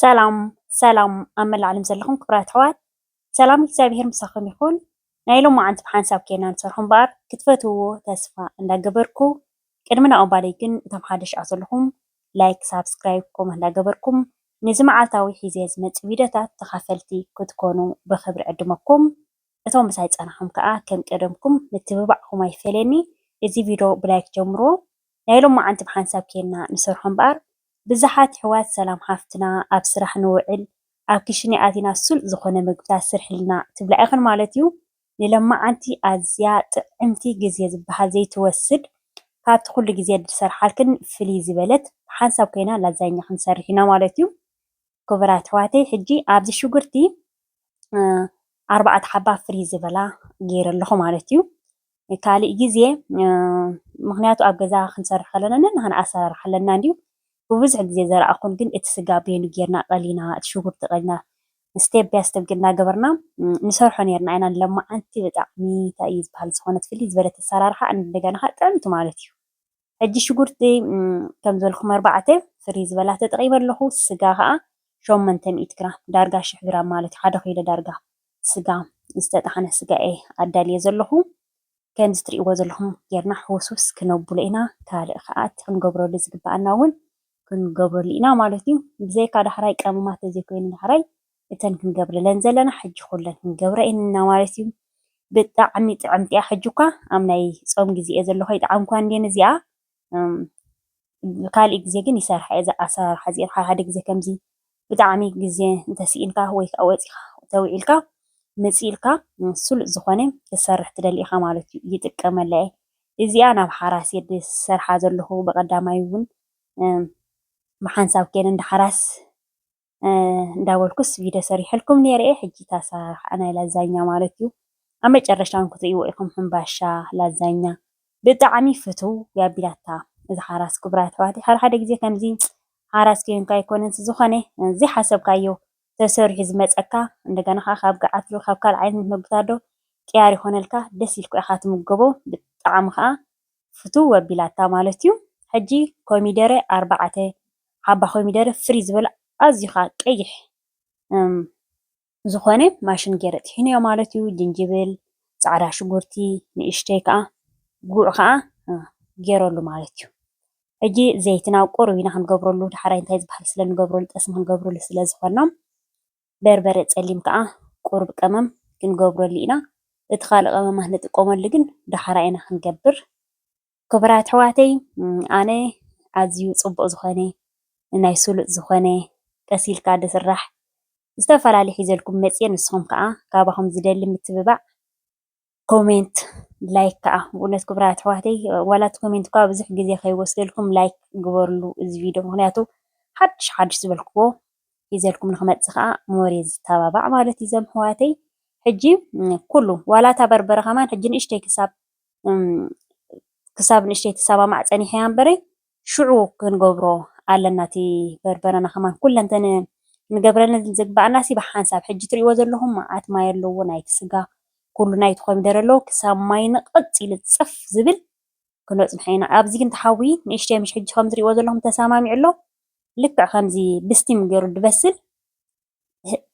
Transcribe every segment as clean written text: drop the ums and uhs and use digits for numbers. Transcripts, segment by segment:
ሰላም ኣብ መላእ ዓለም ዘለኹም ክቡራት ኣሕዋት ሰላም እግዚኣብሔር ምሳኹም ይኹን። ናይ ሎማዓንቲ ብሓንሳብ ኬና ንሰርሖ እምበር ክትፈትውዎ ተስፋ እንዳገበርኩ ቅድሚ ናቕባለይ ግን እቶም ሓደሽኣ ዘለኹም ላይክ ሳብስክራይብ ኮመንት እንዳገበርኩም ነዚ መዓልታዊ ሒዘ ዝመፅእ ቪድዮታት ተኻፈልቲ ክትኮኑ ብክብሪ ዕድመኩም። እቶም ምሳይ ፀናሖም ከዓ ከም ቀደምኩም ምትብባዕኩም ኣይፈለኒ። እዚ ቪድዮ ብላይክ ጀምሮ ናይ ሎማዓንቲ ብሓንሳብ ኬና ንሰርሖ እምበር ብዙሓት ኣሕዋት ሰላም ሃፍትና ኣብ ስራሕ ንውዕል ኣብ ክሽነ ኣቲና ሱል ዝኾነ ምግብታት ስርሕልና ትብላ ኢኹን ማለት እዩ። ንሎማዓንቲ ኣዝያ ጥዕምቲ ግዜ ዝበሃል ዘይትወስድ ካብቲ ኩሉ ግዜ ዝሰርሓልክን ፍልይ ዝበለት ብሓንሳብ ኮይና ላዛኛ ክንሰርሕ ኢና ማለት እዩ። ክቡራት ኣሕዋተይ ሕጂ ኣብዚ ሽጉርቲ 4 ሓባ ፍርይ ዝበላ ገይረ ኣለኹ ማለት እዩ። ካሊእ ግዜ ምክንያቱ ኣብ ገዛ ክንሰርሕ ከለና ንሕና ኣሰራርሓ ኣለና እንድዩ ብብዙሕ ግዜ ዘረኣኹን ግን እቲ ስጋ ቤኑ ጌርና ቀሊና እቲ ሽጉርቲ ቀሊና ስቴፕ ባይ ስቴፕ እናገበርና ንሰርሖ ነርና ኢና። ንሎማዓንቲ ብጣዕሚ እንታይ እዩ ዝበሃል ዝኾነት ፍልይ ዝበለት ኣሰራርሓ እንደገና ከዓ ጥዕምቲ ማለት እዩ። ሕጂ ሽጉርቲ ከም ዝበልኩም 4 ፍርይ ዝበላ ተጠቒመ ኣለኹ። ስጋ ከዓ 800 ግራም ዳርጋ 1000 ግራም ማለት እዩ። 1 ኪሎ ዳርጋ ስጋ ዝተጠሓነ ስጋ እየ ኣዳልየ ዘለኹ። ከምዚ ትሪእዎ ዘለኹም ጌርና ሕውስውስ ክነብሎ ኢና። ካልእ ከዓ እቲ ክንገብረሉ ዝግባኣና እውን ክንገብረሉ ኢና ማለት እዩ። ብዘይካ ዳሕራይ ቀመማት ተዘይኮይኑ ዳሕራይ እተን ክንገብረለን ዘለና ሕጂ ኩለን ክንገብረ ኢና ማለት እዩ። ብጣዕሚ ጥዕምቲ እያ። ሕጂ እኳ ኣብ ናይ ፆም ግዜ እየ ዘለኹ ይጣዕምኳ እንዴን እዚኣ ካሊእ ግዜ ግን ይሰርሓ እየ። እዛ ኣሰራርሓ እዚኣ ሓደ ግዜ ከምዚ ብጣዕሚ ግዜ እንተስኢንካ ወይ ከዓ ወፂኻ ተውዒልካ መፂልካ ስሉጥ ዝኾነ ክሰርሕ ትደሊ ኢኻ ማለት እዩ። ይጥቀመላ እየ እዚኣ ናብ ሓራስ እየ ዝሰርሓ ዘለኹ። ብቐዳማይ እውን ብሓንሳብ ኬነ እንዳሓራስ እንዳበልኩስ ቪድዮ ሰሪሐልኩም ነይረ እየ። ሕጂ እታ ኣሰራርሓ ናይ ላዛኛ ማለት እዩ። ኣብ መጨረሻ ክትሪእዎ ኢኹም ሕምባሻ ላዛኛ ብጣዕሚ ፍትው ያቢላታ እዚ ሓራስ። ክቡራት ኣሕዋተይ ሓደ ግዜ ከምዚ ሓራስ ኮይንካ ኣይኮነን ዝኾነ ዘይሓሰብካዮ ተሰሪሑ ዝመፀካ እንደገና ከዓ ካብ ገዓት ካብ ካልእ ዓይነት ምግብታት ዶ ቅያር ይኾነልካ ደስ ኢልካ ኢኻ ትምገቦ። ብጣዕሚ ከዓ ፍትው ኣቢላታ ማለት እዩ። ሕጂ ኮሚደረ 4 ሓባ ኮሚደረ ፍርይ ዝበለ ኣዝዩ ከዓ ቀይሕ ዝኾነ ማሽን ገይረ ጥሒነዮ ማለት እዩ። ጅንጅብል ፃዕዳ ሽጉርቲ ንእሽተይ ከዓ ጉዕ ከዓ ገይረሉ ማለት እዩ። ሕጂ ዘይትና ቁሩብ ኢና ክንገብረሉ ዳሕራይ እንታይ ዝበሃል ስለ ንገብረሉ ጠስሚ ክንገብረሉ ስለ ዝኾና በርበረ ፀሊም ከዓ ቁሩብ ቀመም ክንገብረሉ ኢና። እቲ ካልእ ቀመማት ንጥቀመሉ ግን ዳሕራይ ኢና ክንገብር። ክቡራት ኣሕዋተይ ኣነ ኣዝዩ ፅቡቅ ዝኾነ ናይ ስሉጥ ዝኾነ ቀሲልካ ዝስራሕ ዝተፈላለዩ ሒዘልኩም መፅየ። ንስኹም ከዓ ካባኹም ዝደሊ ምትብባዕ ኮሜንት ላይክ ከዓ ብእውነት ክቡራት ኣሕዋተይ ዋላ እቲ ኮሜንት እኳ ብዙሕ ግዜ ከይወስደልኩም ላይክ ግበርሉ እዚ ቪድዮ ምክንያቱ ሓድሽ ሓድሽ ዝበልክዎ ሒዘልኩም ንክመፅእ ከዓ ሞር ዝተባባዕ ማለት እዩ። እዞም ኣሕዋተይ ሕጂ ኩሉ ዋላ እታ በርበረ ከማን ሕጂ ንእሽተይ ክሳብ ንእሽተይ ተሰማማዕ ፀኒሐያ እምበረ ሽዑ ክንገብሮ ኣለና። እቲ በርበረና ከማን ኩለንተን ንገብረለን ዝግባኣና ሲ ብሓንሳብ ሕጂ ትሪእዎ ዘለኹም መዓት ማይ ኣለዎ ናይቲ ስጋ ኩሉ ናይቲ ኮሚደረ ኣለዎ ክሳብ ማይ ንቐፅ ኢሉ ፀፍ ዝብል ክንበፅሖ ኢና። ኣብዚ ግን ተሓዊ ንእሽተይ ምሽ ሕጂ ከም ትሪእዎ ዘለኹም ተሰማሚዑ ኣሎ ልክዕ ከምዚ ብስቲም ገይሩ ድበስል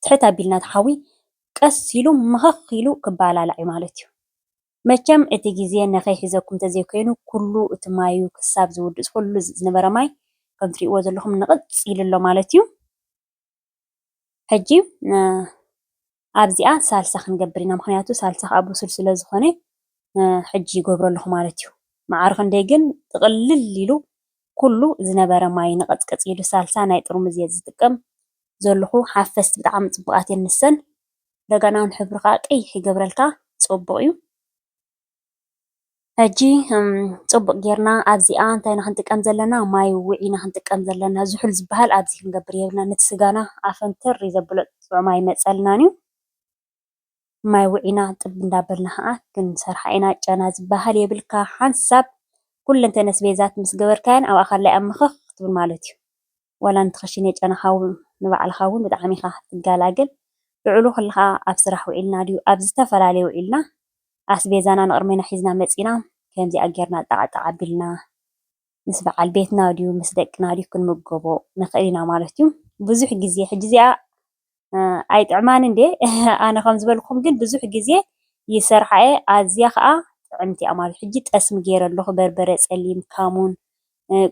ትሕት ኣቢልና ተሓዊ ቀስ ኢሉ መኸኽ ኢሉ ክባላላዕ እዩ ማለት እዩ። መቸም እቲ ግዜ ነኸይሒዘኩም ተዘይኮይኑ ኩሉ እቲ ማዩ ክሳብ ዝውድእ ኩሉ ዝነበረ ማይ ከም ትሪእዎ ዘለኹም ንቕፅ ኢሉ ኣሎ ማለት እዩ። ሕጂ ኣብዚኣ ሳልሳ ክንገብር ኢና ምክንያቱ ሳልሳ ከዓ ብሱል ስለ ዝኾነ ሕጂ ይገብሮ ኣለኹ ማለት እዩ። ማዕረ ክንደይ ግን ጥቕልል ኢሉ ኩሉ ዝነበረ ማይ ንቐፅቀፅ ኢሉ ሳልሳ ናይ ጥርሙዝ እየ ዝጥቀም ዘለኹ። ሓፈስቲ ብጣዕሚ ፅቡቃት እየን ንሰን እንደገና ሕብሪ ከዓ ቀይሕ ይገብረልካ ፅቡቅ እዩ። ሕጂ ፅቡቅ ጌርና ኣብዚኣ እንታይ ኢና ክንጥቀም ዘለና ማይ ውዒ ኢና ክንጥቀም ዘለና። ዝሑል ዝበሃል ኣብዚ ክንገብር የብልና ነቲ ስጋና ኣፈንተር እዩ ዘብሎ ጥዑም ኣይመፀልናን እዩ። ማይ ውዒና ጥብ እንዳበልና ከዓ ክንሰርሓ ኢና። ጨና ዝበሃል የብልካ ሓንሳብ ኩለንተን ኣስቤዛት ምስ ገበርካየን ኣብኣ ካላይ ኣብ ምኽኽ ክትብል ማለት እዩ። ዋላ ንትኸሽነ ጨናኻ እውን ንባዕልኻ እውን ብጣዕሚ ኢኻ ትጋላገል። ልዕሉ ከለካ ኣብ ስራሕ ውዒልና ድዩ ኣብ ዝተፈላለዩ ውዒልና ኣስቤዛና ንቅድሜና ሒዝና መፂና ከምዚኣ ጌርና ጣዕጣዕ ኣቢልና ምስ በዓል ቤትና ድዩ ምስ ደቅና ድዩ ክንምገቦ ንኽእል ኢና ማለት እዩ። ብዙሕ ግዜ ሕጂ እዚኣ ኣይጥዕማን እንዴ ኣነ ከም ዝበልኩም ግን ብዙሕ ግዜ ይሰርሓ እየ ኣዝያ ከዓ ጥዕምቲ እያ ማለት ሕጂ ጠስሚ ገይረ ኣለኹ በርበረ ፀሊም ካሙን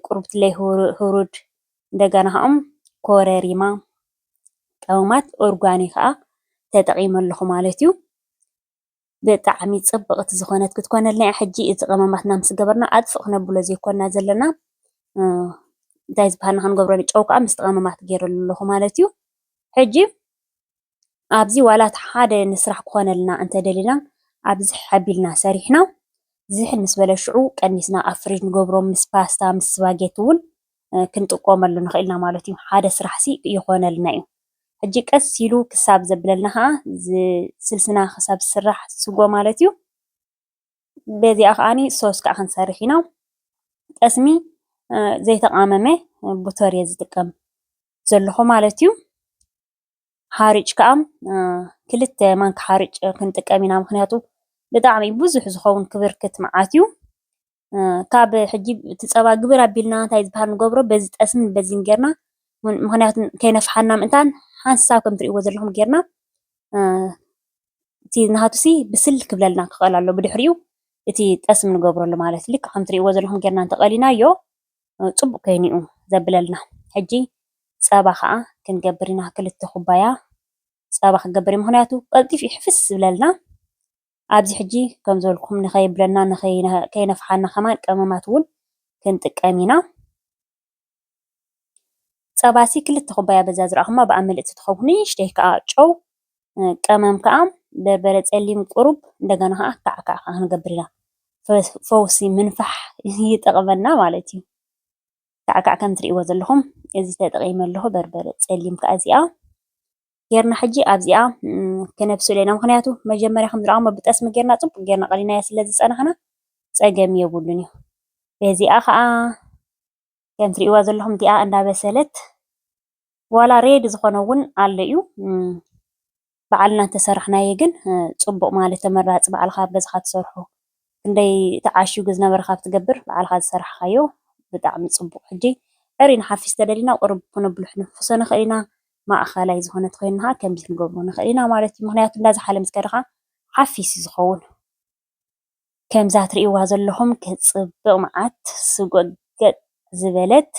ቁርብትለይ ህሩድ እንደገና ከዓ ኮረሪማ ቀመማት ኦርጋኒክ ከዓ ተጠቂመ ኣለኹ ማለት እዩ። ብጣዕሚ ፅብቕቲ ዝኾነት ክትኮነልና ሕጂ እቲ ቀመማትና ምስ ገበርና ኣጥፍእ ክነብሎ ዘይኮንና ዘለና እንታይ ዝበሃል ንክንገብሮ ጨው ከዓ ምስ ቀመማት ገይረ ኣለኹ ማለት እዩ። ሕጂ ኣብዚ ዋላ እቲ ሓደ ንስራሕ ክኾነልና እንተደሊና ኣብዚ ሓቢልና ሰሪሕና ዝሕል ምስ በለ ሽዑ ቀኒስና ኣብ ፍሪጅ ንገብሮ ምስ ፓስታ ምስ ስፓጌቲ እውን ክንጥቀመሉ ንኽእል ኢና ማለት እዩ። ሓደ ስራሕ ሲ ይኾነልና እዩ። ሕጂ ቀስ ኢሉ ክሳብ ዘብለልና ከዓ ስልስና ክሳብ ዝስራሕ ስጎ ማለት እዩ። በዚኣ ከዓኒ ሶስ ከዓ ክንሰርሕ ኢና። ጠስሚ ዘይተቃመመ ቡተር እየ ዝጥቀም ዘለኹ ማለት እዩ። ሓርጭ ከዓ ክልተ ማንካ ሓርጭ ክንጥቀም ኢና ምክንያቱ ብጣዕሚ ብዙሕ ዝኸውን ክብርክት መዓት እዩ። ካብ ሕጂ እቲ ፀባ ግብር ኣቢልና እንታይ ዝበሃል ንገብሮ በዚ ጠስምን በዚን ጌርና ምክንያቱ ከይነፍሓና ምእንታን ሓንሳብ ከም ትሪእዎ ዘለኹም ጌርና እቲ ናሃቱሲ ብስል ክብለልና ክኽእል ኣሎ ብድሕሪኡ እቲ ጠስሚ ንገብረሉ ማለት ልክ ከም ትሪእዎ ዘለኹም ጌርና እንተቐሊናዮ ፅቡቅ ኮይኑ እዩ ዘብለልና። ሕጂ ፀባ ከዓ ክንገብር ኢና 2 ኩባያ ፀባ ክገብር እዩ ምክንያቱ ቀልጢፉ ይሕፍስ ዝብለልና። ኣብዚ ሕጂ ከም ዝበልኩም ንኸይብለና ከይነፍሓና ከማን ቀመማት እውን ክንጥቀም ኢና። ፀባሲ 2 ኩባያ በዛ ዝረኣኹማ ብኣብ መልእቲ ትኸውን ንእሽተይ ከዓ ጨው ቀመም ከዓ በርበረ ፀሊም ቁሩብ እንደገና ከዓ ካዕካዕ ከዓ ክንገብር ኢና ፈውሲ ምንፋሕ ይጠቕመና ማለት እዩ። ካዕካዕ ከም ትሪእዎ ዘለኹም እዚ ተጠቒመ ኣለኹ በርበረ ፀሊም ከዓ እዚኣ ጌርና ሕጂ ኣብዚኣ ከነብስሎ ኢና ምክንያቱ መጀመርያ ከም ዝረኣኹሞ ብጠስሚ ጌርና ፅቡቅ ጌርና ቀሊናያ ስለ ዝፀናሕና ፀገም የብሉን እዩ። በዚኣ ከዓ ከም ትሪእዋ ዘለኹም እዚኣ እንዳበሰለት ዋላ ሬድ ዝኾነ እውን ኣሎ እዩ። በዓልና እንተሰራሕናዮ ግን ፅቡቅ ማለት ተመራፂ በዓልካ ገዝካ ትሰርሖ ክንደይ ተዓሽጉ ዝነበረ ካብ ትገብር በዓልካ ዝሰራሕካዮ ብጣዕሚ ፅቡቅ። ሕጂ ዕሪና ሓፊስ ተደሊና ቁርብ ክነብሎ ክንሕፍሶ ንኽእል ኢና። ማእኸላይ ዝኾነት ኮይንና ከምዚ ክንገብሮ ንኽእል ኢና ማለት እዩ። ምክንያቱ እንዳዝሓለ ምስ ከድካ ሓፊስ እዩ ዝኸውን። ከምዛ ትሪእዋ ዘለኹም ክፅብቕ መዓት ስጎ ገጥ ዝበለት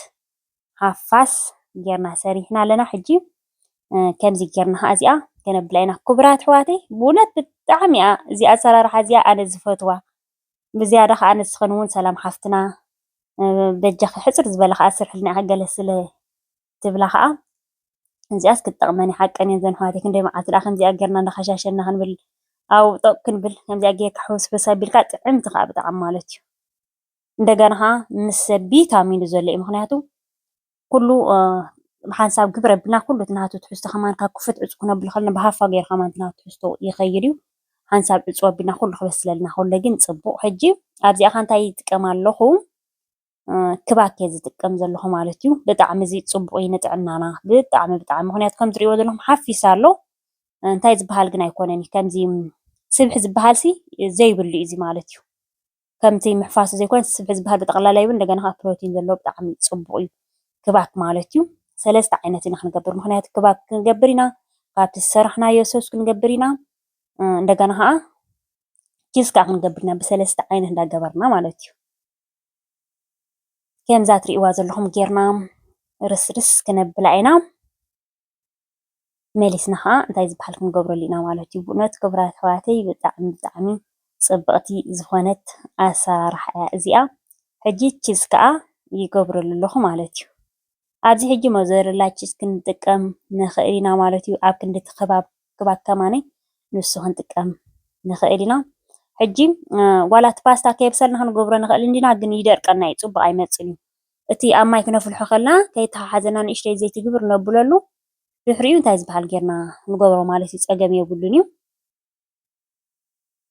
ሓፋስ ጌርና ሰሪሕና ኣለና። ሕጂ ከምዚ ጌርና ከዓ እዚኣ ከነብላ ኢና። ክቡራት ኣሕዋተይ ብእውነት ብጣዕሚ እያ እዚኣ ኣሰራርሓ እዚኣ ኣነ ዝፈትዋ። ብዝያዳ ከዓ ንስኽን እውን ሰላም ሓፍትና በጃ ሕፅር ዝበለ ከዓ ስርሕልና ገለ ስለ ትብላ ከዓ እዚኣስ ክትጠቕመኒ ሓቀን እየን ዘን ኣሕዋተይ ክንደይ መዓልቲ ደኣ ከምዚኣ ጌርና እንዳኸሻሸና ክንብል ኣብ ጠቕ ክንብል ከምዚኣ ጌርካ ሕውስብስ ኣቢልካ ጥዕምቲ ከዓ ብጣዕሚ ማለት እዩ። እንደገና ከዓ ምስ ቪታሚን ዘሎ እዩ ምክንያቱ ኩሉ ብሓንሳብ ግብረ ኣቢልና ኩሉ እቲ ናቱ ትሕዝቶ ከማን ካብ ክፉት ዕፁ ክነብሎ ከለና ብሃፋ ጌርካ ከማን እቲ ናቱ ትሕዝቶ ይኸይድ እዩ። ሓንሳብ ዕፁ ኣቢልና ኩሉ ክበስለልና ከሎ ግን ፅቡቅ። ሕጂ ኣብዚኣ ከዓ እንታይ ይጥቀም ኣለኹ ክባክ እየ ዝጥቀም ዘለኹ ማለት እዩ። ብጣዕሚ እዚ ፅቡቅ እዩ ንጥዕናና ብጣዕሚ ብጣዕሚ ምክንያቱ ከም ትሪእዎ ዘለኹም ሓፊስ ኣሎ። እንታይ ዝበሃል ግን ኣይኮነን ከምዚ ስብሒ ዝበሃል ሲ ዘይብሉ እዩ እዚ ማለት እዩ። ከምቲ ምሕፋሱ ዘይኮን ስብሒ ዝበሃል ብጠቕላላ ይብል እንደገና ከዓ ፕሮቲን ዘለዎ ብጣዕሚ ፅቡቅ እዩ ክባክ ማለት እዩ። 3 ዓይነት ኢና ክንገብር ምክንያቱ ክባክ ክንገብር ኢና ካብቲ ዝሰራሕናዮ ሶስ ክንገብር ኢና እንደገና ከዓ ቺዝ ከዓ ክንገብር ኢና ብ3 ዓይነት እንዳገበርና ማለት እዩ። ከምዛ ትሪእዋ ዘለኹም ጌርና ርስርስ ክነብላ ኢና። መሊስና ከዓ እንታይ ዝበሃል ክንገብረሉ ኢና ማለት እዩ። ብእውነት ክቡራት ኣሕዋተይ ብጣዕሚ ብጣዕሚ ፅብቕቲ ዝኾነት ኣሰራርሓ እያ እዚኣ። ሕጂ ቺዝ ከዓ ይገብረሉ ኣለኹ ማለት እዩ። ኣብዚ ሕጂ ሞዘሬላ ቺዝ ክንጥቀም ንኽእል ኢና ማለት እዩ። ኣብ ክንዲ ክባክ ከማነይ ንሱ ክንጥቀም ንኽእል ኢና። ሕጂ ዋላ እቲ ፓስታ ከየብሰልና ክንገብሮ ንኽእል እንዲና ግን ይደርቀና እዩ ፅቡቅ ኣይመፅን እዩ። እቲ ኣብ ማይ ክነፍልሖ ከለና ከይተሓሓዘና ንእሽተይ ዘይቲ ግብር ነብለሉ ድሕሪኡ እንታይ ዝበሃል ጌርና ንገብሮ ማለት እዩ። ፀገም የብሉን እዩ።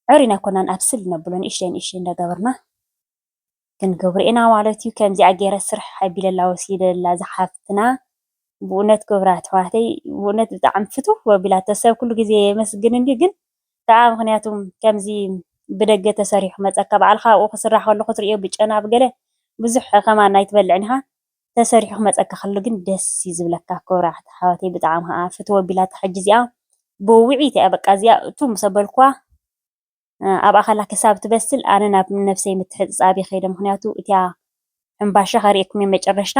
ዕሪና ኣይኮናን ኣብስል ነብሎ ንእሽተይ ንእሽተይ እንዳገበርና ክንገብር ኢና ማለት እዩ። ከምዚኣ ገይረ ስራሕ ኣቢለላ ወሲደላ ዝሓፍትና ብእውነት ክቡራት ኣሕዋተይ ብእውነት ብጣዕሚ ፍቱው ወቢላቶ ሰብ ኩሉ ግዜ የመስግን እንዲ ግን ከዓ ምክንያቱም ከምዚ ብደገ ተሰሪሑ መፀካ በዓልካ ኣብኡ ክስራሕ ከሎ ክትሪኦ ብጨና ብገለ ብዙሕ ከማን ናይ ትበልዕኒኻ ተሰሪሑ ክመፀካ ከሎ ግን ደስ እዩ ዝብለካ ክብራሕቲ ሓወተይ ብጣዕሚ ከዓ ፍትወ ኣቢላታ ሕጂ እዚኣ ብውዒት እያ በቃ እዚኣ እቱ ምስ ኣበልኳ ኣብ ኣኻላ ክሳብ ትበስል ኣነ ናብ ነፍሰይ ምትሕፅፃብ ይኸይደ ምክንያቱ እትያ ሕምባሻ ከሪአኩም መጨረሻ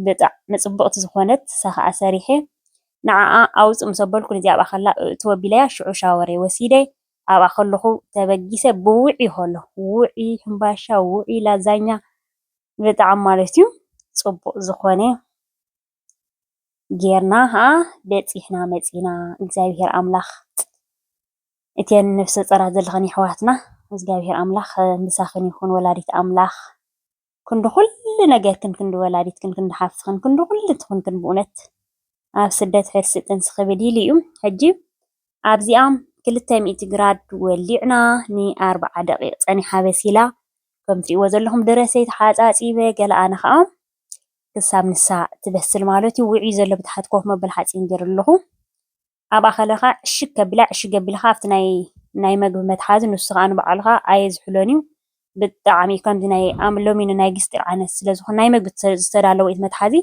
ብጣዕሚ ፅብቕቲ ዝኾነት ሰኸዓ ሰሪሐ ንዓዓ ኣውፅእ ምስ ኣበልኩ ነዚኣ ኣብ ኣኻላ እቱ ኣቢለያ ሽዑ ሻወረይ ወሲደ ኣብኣ ከለኹ ተበጊሰ ብውዒ ከሎ ውዒ ሕምባሻ ውዒ ላዛኛ ብጣዕሚ ማለት እዩ ፅቡቅ ዝኾነ ጌርና ከዓ በፂሕና መፂና እግዚኣብሄር ኣምላኽ እተን ነፍሰ ፀራት ዘለኸን ኣሕዋትና እግዚኣብሄር ኣምላኽ ምሳኽን ይኹን ወላዲት ኣምላኽ ክንዲ ኩሉ ነገርክን ክንዲ ወላዲትክን ክንዲ ሓፍትክን ክንዲ ኩሉ ትኹንክን ብእውነት ኣብ ስደት ሕርሲ ጥንሲ ክብል ኢሉ እዩ ሕጂ ኣብዚኣ 200 ግራድ ወሊዕና ን40 ደቂቕ ፀኒሓ በሲላ ከም ትሪእዎ ዘለኹም ደረሰይ ተሓፃፂበ ገለ ኣነ ከዓ ክሳብ ንሳ ትበስል ማለት እዩ ውዒ ዘሎ ብታሕቲ ኮፍ መበል ሓፂን ገይሩ ኣለኹ ኣብኣ ከለኻ ዕሽግ ከቢላ ዕሽግ ኣቢልካ ኣብቲ ናይ መግቢ መትሓዚ ንሱ ከዓ ንባዕልኻ ኣየዝሕሎን እዩ ብጣዕሚ ከምዚ ናይ ሎሚን ናይ ግስጢር ዓይነት ስለዝኾነ ናይ መግቢ ዝተዳለወ እቲ መትሓዚ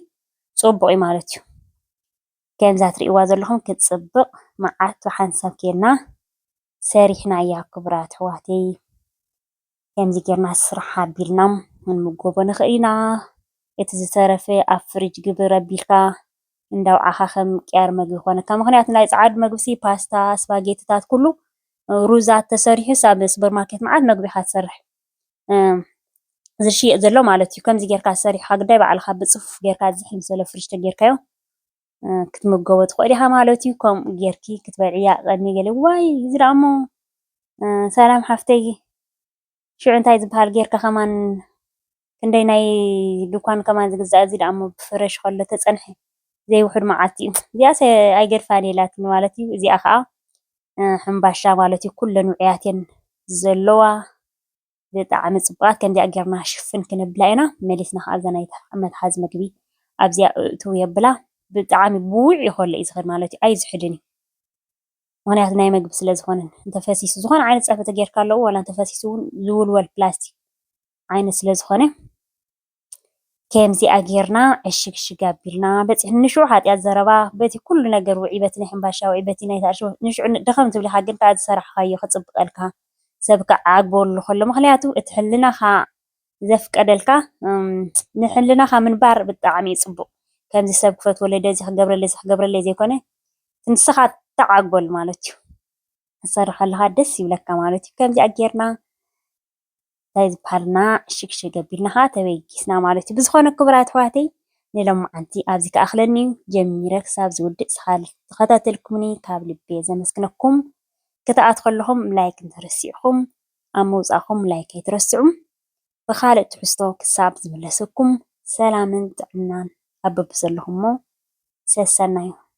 ፅቡቅ እዩ ማለት እዩ ከምዛ ትሪእዋ ዘለኹም ክትፅብቕ መዓት ብሓንሳብ ኬርና ሰሪሕና እያ ክቡራት ኣሕዋተይ ከምዚ ጌርና ስራሕ ኣቢልና ክንምገቦ ንኽእል ኢና እቲ ዝተረፈ ኣብ ፍሪጅ ግብር ኣቢልካ እንዳውዓኻ ከም ቅያር መግቢ ኮነካ ምክንያቱ ናይ ፃዓዱ መግቢ ፓስታ ስፓጌቲታት ኩሉ ሩዛት ተሰሪሑስ ኣብ ሱፐርማርኬት መዓት መግቢ ኢኻ ትሰርሕ ዝሽየጥ ዘሎ ማለት እዩ ከምዚ ጌርካ ሰሪሕካ ግዳይ ባዕልካ ብፅፉፍ ጌርካ ዝሕል ዝበለ ፍሪጅ ተጌርካዮ ክትምገቦ ትኽእል ኢኻ ማለት እዩ ከምኡ ጌርኪ ክትበልዕያ ቀድሚ ገለ ዋይ እዚ ደኣ እሞ ሰላም ሓፍተይ ሽዑ እንታይ ዝበሃል ጌርካ ከማን ክንደይ ናይ ድኳን ከማን ዝግዛእ እዚ ደኣ እሞ ብፍረሽ ከሎ ተፀንሐ ዘይውሕድ መዓልቲ እዩ እዚኣስ ኣይገድፋን የላትን ማለት እዩ እዚኣ ከዓ ሕምባሻ ማለት እዩ ኩለን ውዕያት እየን ዘለዋ ብጣዕሚ ፅቡቃት ከምዚኣ ጌርና ሽፍን ክንብላ ኢና መሊስና ከዓ እዛ ናይ መትሓዚ መግቢ ኣብዚኣ እእትው የብላ ብጣዕሚ ብውዕ ይኸሎ እዩ ዝኽድ ማለት እዩ ኣይዝሕድን እዩ ምክንያቱ ናይ መግቢ ስለ ዝኾነ እንተፈሲሱ ዝኾነ ዓይነት ፀብሒ ተጌርካ ኣለዎ ዋላ እንተፈሲሱ እውን ዝውልወል ፕላስቲክ ዓይነት ስለ ዝኾነ ከምዚኣ ጌርና ዕሽግ ሽግ ኣቢልና በፂሕ ንሽዑ ሓጢኣት ዘረባ በቲ ኩሉ ነገር ውዒ በቲ ናይ ሕምባሻ ውዒ በቲ ናይ ታርሾ ንሽዑ ድኸም ትብሊካ ግን ከዓ ዝሰራሕካዮ ክፅብቀልካ ሰብ ክዓግበሉ ከሎ ምክንያቱ እቲ ሕልናኻ ዘፍቀደልካ ንሕልናኻ ምንባር ብጣዕሚ እዩ ፅቡቅ ከምዚ ሰብ ክፈትወለይ ደዚ ክገብረለይ ዘይኮነ ንስኻ ተዓግበሉ ማለት እዩ ክሰርሕ ከለካ ደስ ይብለካ ማለት እዩ ከምዚኣ ጌርና እንታይ ዝበሃልና ሽግሽግ ኣቢልና ከዓ ተበጊስና ማለት እዩ ብዝኾነ ክቡራት ኣሕዋተይ ንሎማዓንቲ ኣብዚ ከኣኽለኒ እዩ ጀሚረ ክሳብ ዝውድእ ተኸታተልኩምኒ ካብ ልቤ ዘመስግነኩም ክትኣት ከለኹም ላይክ እንተረሲዕኹም ኣብ ምውፃእኹም ላይክ ኣይትረስዑ ብካልእ ትሕዝቶ ክሳብ ዝምለሰኩም ሰላምን ጥዕናን ኣብ በቢ ዘለኹም ሞ ሰሰና እዩ